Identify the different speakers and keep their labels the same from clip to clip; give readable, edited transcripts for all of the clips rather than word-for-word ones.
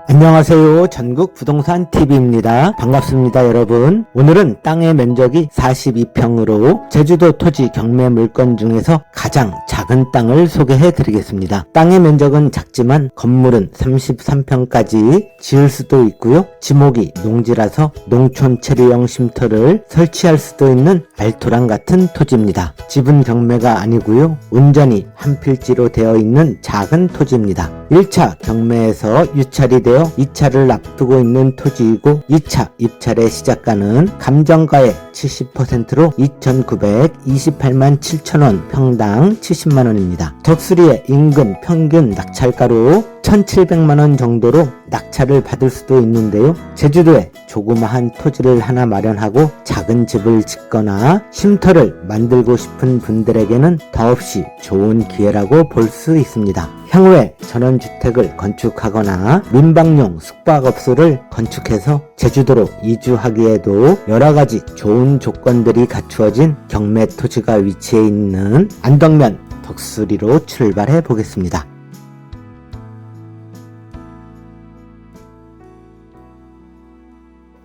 Speaker 1: 안녕하세요. 전국 부동산 TV입니다. 반갑습니다, 여러분. 오늘은 땅의 면적이 42평으로 제주도 토지 경매 물건 중에서 가장 작은 땅을 소개해 드리겠습니다. 땅의 면적은 작지만 건물은 33평까지 지을 수도 있고요. 지목이 농지라서 농촌 체류형 쉼터를 설치할 수도 있는 알토랑 같은 토지입니다. 집은 경매가 아니고요. 온전히 한 필지로 되어 있는 작은 토지입니다. 1차 경매에서 유찰이 되어 2차를 앞두고 있는 토지이고 2차 입찰의 시작가는 감정가의 70%로 2,928만 7천원, 평당 70만원입니다. 덕수리의 인근 평균 낙찰가로 1,700만원 정도로 낙찰을 받을 수도 있는데요. 제주도에 조그마한 토지를 하나 마련하고 작은 집을 짓거나 쉼터를 만들고 싶은 분들에게는 더없이 좋은 기회라고 볼 수 있습니다. 향후에 전원주택을 건축하거나 민방용 숙박업소를 건축해서 제주도로 이주하기에도 여러가지 좋은 조건들이 갖추어진 경매 토지가 위치해 있는 안덕면 덕수리로 출발해 보겠습니다.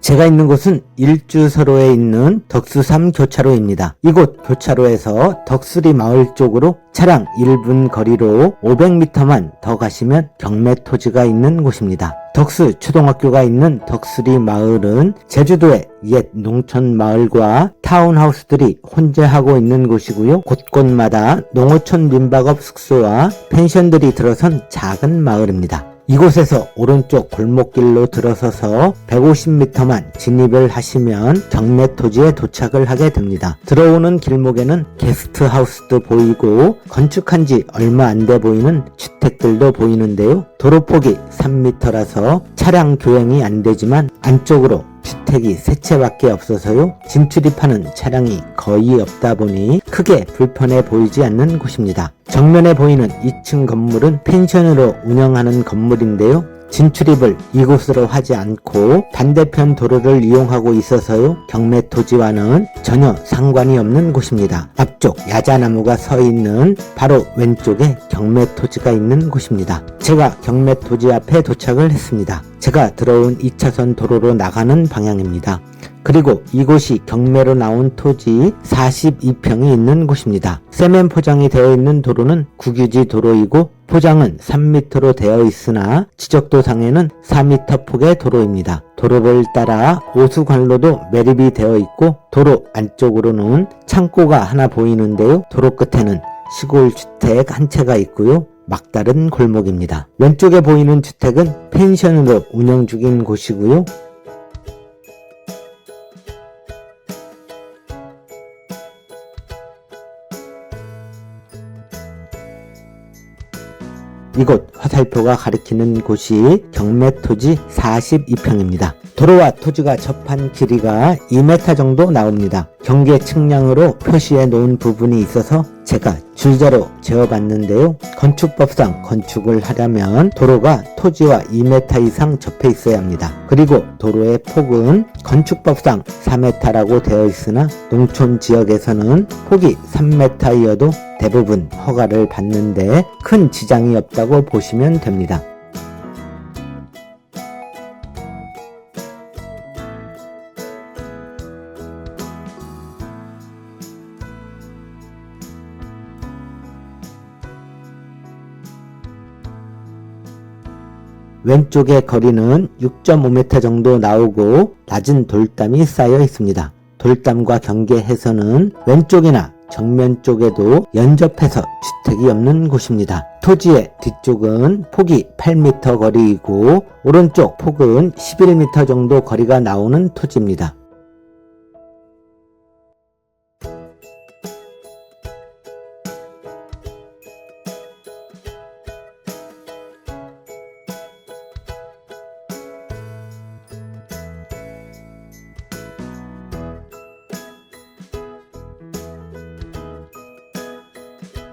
Speaker 1: 제가 있는 곳은 일주서로에 있는 덕수3 교차로입니다. 이곳 교차로에서 덕수리 마을 쪽으로 차량 1분 거리로 500m만 더 가시면 경매 토지가 있는 곳입니다. 덕수 초등학교가 있는 덕수리 마을은 제주도의 옛 농촌 마을과 타운하우스들이 혼재하고 있는 곳이고요. 곳곳마다 농어촌 민박업 숙소와 펜션들이 들어선 작은 마을입니다. 이곳에서 오른쪽 골목길로 들어서서 150m만 진입을 하시면 경매 토지에 도착을 하게 됩니다. 들어오는 길목에는 게스트하우스도 보이고 건축한 지 얼마 안 돼 보이는 주택들도 보이는데요. 도로폭이 3m라서 차량 교행이 안 되지만 안쪽으로 주택이 3채밖에 없어서요. 진출입하는 차량이 거의 없다 보니 크게 불편해 보이지 않는 곳입니다. 정면에 보이는 2층 건물은 펜션으로 운영하는 건물인데요. 진출입을 이곳으로 하지 않고 반대편 도로를 이용하고 있어서요. 경매 토지와는 전혀 상관이 없는 곳입니다. 앞쪽 야자나무가 서 있는 바로 왼쪽에 경매 토지가 있는 곳입니다. 제가 경매 토지 앞에 도착을 했습니다. 제가 들어온 2차선 도로로 나가는 방향입니다. 그리고 이곳이 경매로 나온 토지 42평이 있는 곳입니다. 세면 포장이 되어 있는 도로는 국유지 도로이고 포장은 3m로 되어 있으나 지적도상에는 4m 폭의 도로입니다. 도로를 따라 오수관로도 매립이 되어 있고 도로 안쪽으로는 창고가 하나 보이는데요. 도로 끝에는 시골 주택 한 채가 있고요. 막다른 골목입니다. 왼쪽에 보이는 주택은 펜션으로 운영 중인 곳이고요. 이곳 화살표가 가리키는 곳이 경매 토지 42평입니다. 도로와 토지가 접한 길이가 2m 정도 나옵니다. 경계 측량으로 표시해 놓은 부분이 있어서 제가 줄자로 재어봤는데요. 건축법상 건축을 하려면 도로가 토지와 2m 이상 접해 있어야 합니다. 그리고 도로의 폭은 건축법상 4m라고 되어 있으나 농촌 지역에서는 폭이 3m이어도 대부분 허가를 받는데 큰 지장이 없다고 보시면 됩니다. 왼쪽의 거리는 6.5m 정도 나오고 낮은 돌담이 쌓여 있습니다. 돌담과 경계해서는 왼쪽이나 정면 쪽에도 연접해서 주택이 없는 곳입니다. 토지의 뒤쪽은 폭이 8m 거리이고 오른쪽 폭은 11m 정도 거리가 나오는 토지입니다.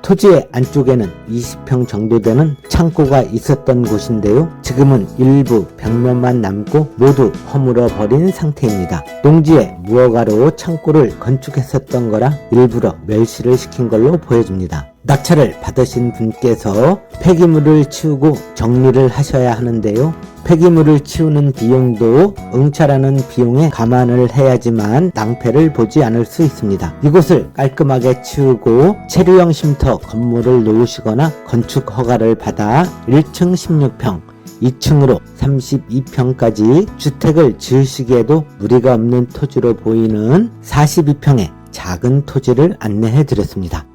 Speaker 1: 토지의 안쪽에는 20평 정도 되는 창고가 있었던 곳인데요. 지금은 일부 벽면만 남고 모두 허물어 버린 상태입니다. 농지에 무허가로 창고를 건축했었던 거라 일부러 멸시를 시킨 걸로 보여집니다. 낙찰을 받으신 분께서 폐기물을 치우고 정리를 하셔야 하는데요. 폐기물을 치우는 비용도 응찰하는 비용에 감안을 해야지만 낭패를 보지 않을 수 있습니다. 이곳을 깔끔하게 치우고 체류형 쉼터 건물을 놓으시거나 건축 허가를 받아 1층 16평, 2층으로 32평까지 주택을 지으시기에도 무리가 없는 토지로 보이는 42평의 작은 토지를 안내해 드렸습니다.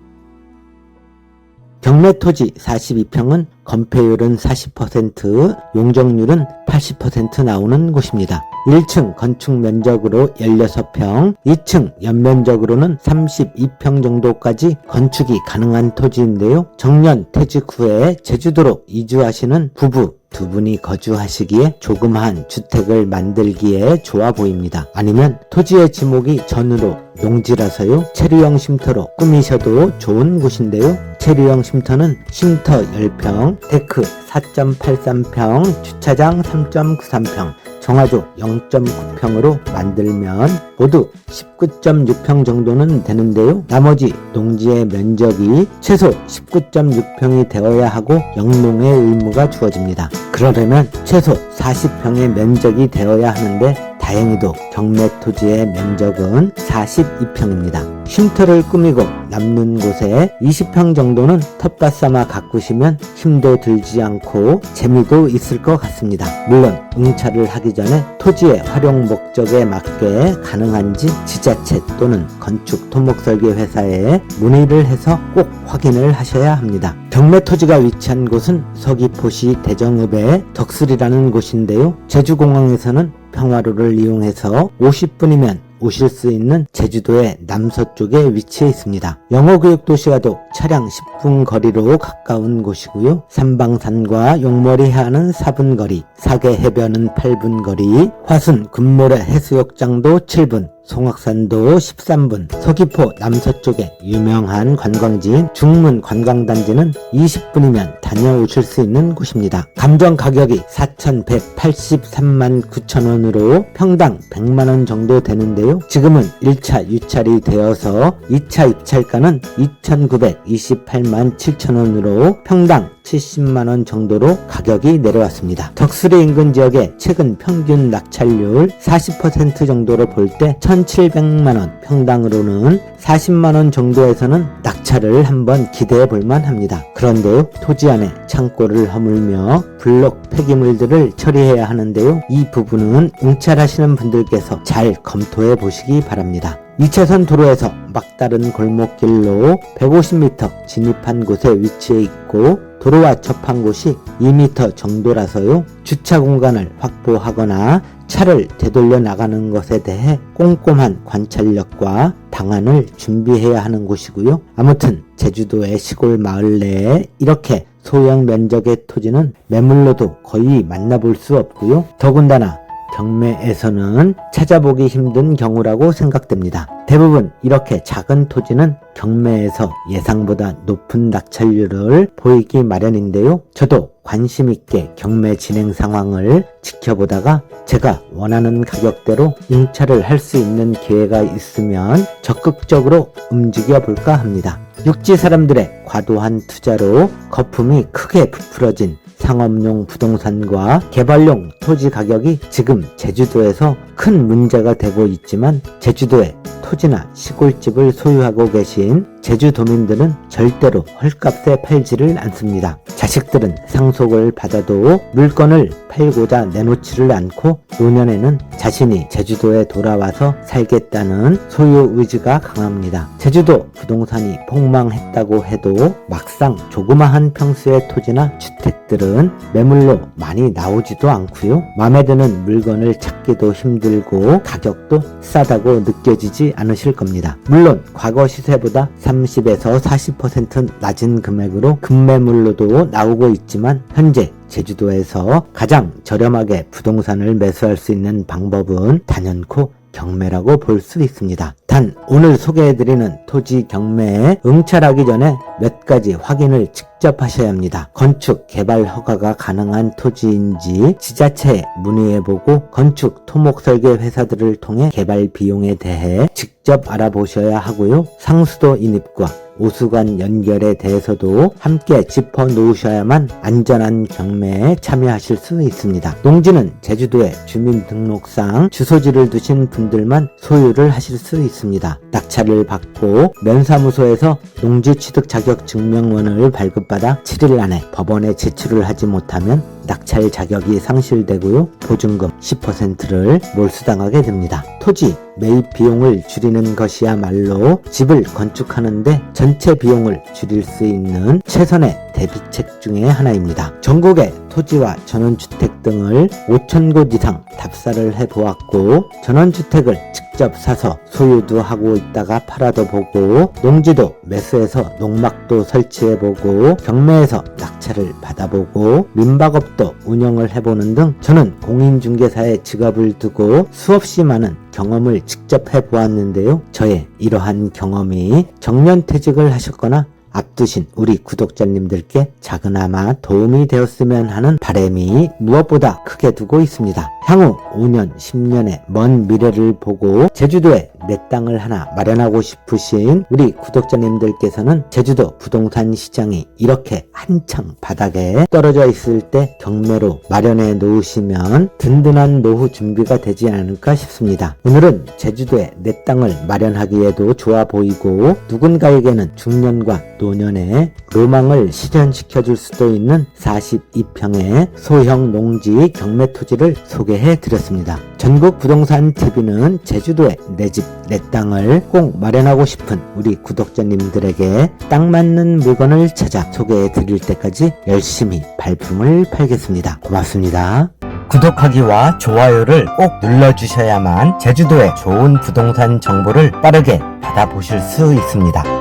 Speaker 1: 경매토지 42평은 건폐율은 40%, 용적률은 80% 나오는 곳입니다. 1층 건축 면적으로 16평, 2층 연면적으로는 32평 정도까지 건축이 가능한 토지인데요. 정년 퇴직 후에 제주도로 이주하시는 부부 두 분이 거주하시기에 조그마한 주택을 만들기에 좋아 보입니다. 아니면 토지의 지목이 전으로 농지라서요. 체류형 쉼터로 꾸미셔도 좋은 곳인데요. 체류형 쉼터는 쉼터 10평, 데크 4.83평, 주차장 3.93평, 정화조 0.9평으로 만들면 모두 19.6평 정도는 되는데요. 나머지 농지의 면적이 최소 19.6평이 되어야 하고 영농의 의무가 주어집니다. 그러려면 최소 40평의 면적이 되어야 하는데 다행히도 경매토지의 면적은 42평입니다. 쉼터를 꾸미고 남는 곳에 20평 정도는 텃밭 삼아 가꾸시면 힘도 들지 않고 재미도 있을 것 같습니다. 물론 응찰을 하기 전에 토지의 활용 목적에 맞게 가능한지 지자체 또는 건축 토목설계 회사에 문의를 해서 꼭 확인을 하셔야 합니다. 경매토지가 위치한 곳은 서귀포시 대정읍의 덕슬이라는 곳인데요. 제주공항에서는 평화로를 이용해서 50분이면 오실 수 있는 제주도의 남서쪽에 위치해 있습니다. 영어교육도시와도 차량 10분 거리로 가까운 곳이고요. 삼방산과 용머리 해안은 4분 거리, 사계해변은 8분 거리, 화순 금모래 해수욕장도 7분, 송악산도 13분, 서귀포 남서쪽에 유명한 관광지인 중문 관광단지는 20분이면 다녀오실 수 있는 곳입니다. 감정 가격이 4,183만 9천원으로 평당 100만원 정도 되는데요. 지금은 1차 유찰이 되어서 2차 입찰가는 2,928만 7천원으로 평당 70만원 정도로 가격이 내려왔습니다. 덕수리 인근 지역의 최근 평균 낙찰률 40% 정도로 볼 때 1,700만원, 평당으로는 40만원 정도에서는 낙찰을 한번 기대해 볼만 합니다. 그런데요, 토지 안에 창고를 허물며 블록 폐기물들을 처리해야 하는데요. 이 부분은 응찰하시는 분들께서 잘 검토해 보시기 바랍니다. 2차선 도로에서 막다른 골목길로 150m 진입한 곳에 위치해 있고 도로와 접한 곳이 2m 정도라서요. 주차 공간을 확보하거나 차를 되돌려 나가는 것에 대해 꼼꼼한 관찰력과 방안을 준비해야 하는 곳이고요. 아무튼 제주도의 시골 마을 내에 이렇게 소형 면적의 토지는 매물로도 거의 만나볼 수 없고요. 더군다나 경매에서는 찾아보기 힘든 경우라고 생각됩니다. 대부분 이렇게 작은 토지는 경매에서 예상보다 높은 낙찰률을 보이기 마련인데요. 저도 관심 있게 경매 진행 상황을 지켜보다가 제가 원하는 가격대로 응찰을 할 수 있는 기회가 있으면 적극적으로 움직여 볼까 합니다. 육지 사람들의 과도한 투자로 거품이 크게 부풀어진 상업용 부동산과 개발용 토지 가격이 지금 제주도에서 큰 문제가 되고 있지만 제주도에 토지나 시골집을 소유하고 계신 제주도민들은 절대로 헐값에 팔지를 않습니다. 자식들은 상속을 받아도 물건을 팔고자 내놓지를 않고 노년에는 자신이 제주도에 돌아와서 살겠다는 소유 의지가 강합니다. 제주도 부동산이 폭망했다고 해도 막상 조그마한 평수의 토지나 주택들은 매물로 많이 나오지도 않고요. 마음에 드는 물건을 찾기도 힘들고 가격도 싸다고 느껴지지 않으실 겁니다. 물론 과거 시세보다 30에서 40% 낮은 금액으로 급매물로도 나오고 있지만 현재 제주도에서 가장 저렴하게 부동산을 매수할 수 있는 방법은 단연코 경매라고 볼 수 있습니다. 단 오늘 소개해드리는 토지 경매에 응찰하기 전에 몇 가지 확인을 직접 직접 하셔야 합니다. 건축, 개발 허가가 가능한 토지인지 지자체에 문의해보고 건축, 토목 설계 회사들을 통해 개발 비용에 대해 직접 알아보셔야 하고요. 상수도 인입과 오수관 연결에 대해서도 함께 짚어 놓으셔야만 안전한 경매에 참여하실 수 있습니다. 농지는 제주도에 주민등록상 주소지를 두신 분들만 소유를 하실 수 있습니다. 낙찰을 받고 면사무소에서 농지 취득 자격 증명원을 발급받아 7일 안에 법원에 제출을 하지 못하면 낙찰 자격이 상실되고요. 보증금 10%를 몰수당하게 됩니다. 토지 매입 비용을 줄이는 것이야말로 집을 건축하는데 전체 비용을 줄일 수 있는 최선의 대비책 중에 하나입니다. 전국의 토지와 전원주택 등을 5,000곳 이상 답사를 해보았고 전원주택을 직접 사서 소유도 하고 있다가 팔아도 보고 농지도 매수해서 농막도 설치해보고 경매에서 낙찰을 받아보고 민박업도 운영을 해보는 등 저는 공인중개사의 직업을 두고 수없이 많은 경험을 직접 해보았는데요. 저의 이러한 경험이 정년퇴직을 하셨거나 앞두신 우리 구독자님들께 작은아마 도움이 되었으면 하는 바람이 무엇보다 크게 두고 있습니다. 향후 5년, 10년의 먼 미래를 보고 제주도에 내 땅을 하나 마련하고 싶으신 우리 구독자님들께서는 제주도 부동산 시장이 이렇게 한창 바닥에 떨어져 있을 때 경매로 마련해 놓으시면 든든한 노후 준비가 되지 않을까 싶습니다. 오늘은 제주도에 내 땅을 마련하기에도 좋아 보이고 누군가에게는 중년과 노년의 로망을 실현시켜 줄 수도 있는 42평의 소형 농지 경매 토지를 소개해 드렸습니다. 전국 부동산 TV는 제주도에 내 집, 내 땅을 꼭 마련하고 싶은 우리 구독자님들에게 딱 맞는 물건을 찾아 소개해 드릴 때까지 열심히 발품을 팔겠습니다. 고맙습니다. 구독하기와 좋아요를 꼭 눌러주셔야만 제주도의 좋은 부동산 정보를 빠르게 받아보실 수 있습니다.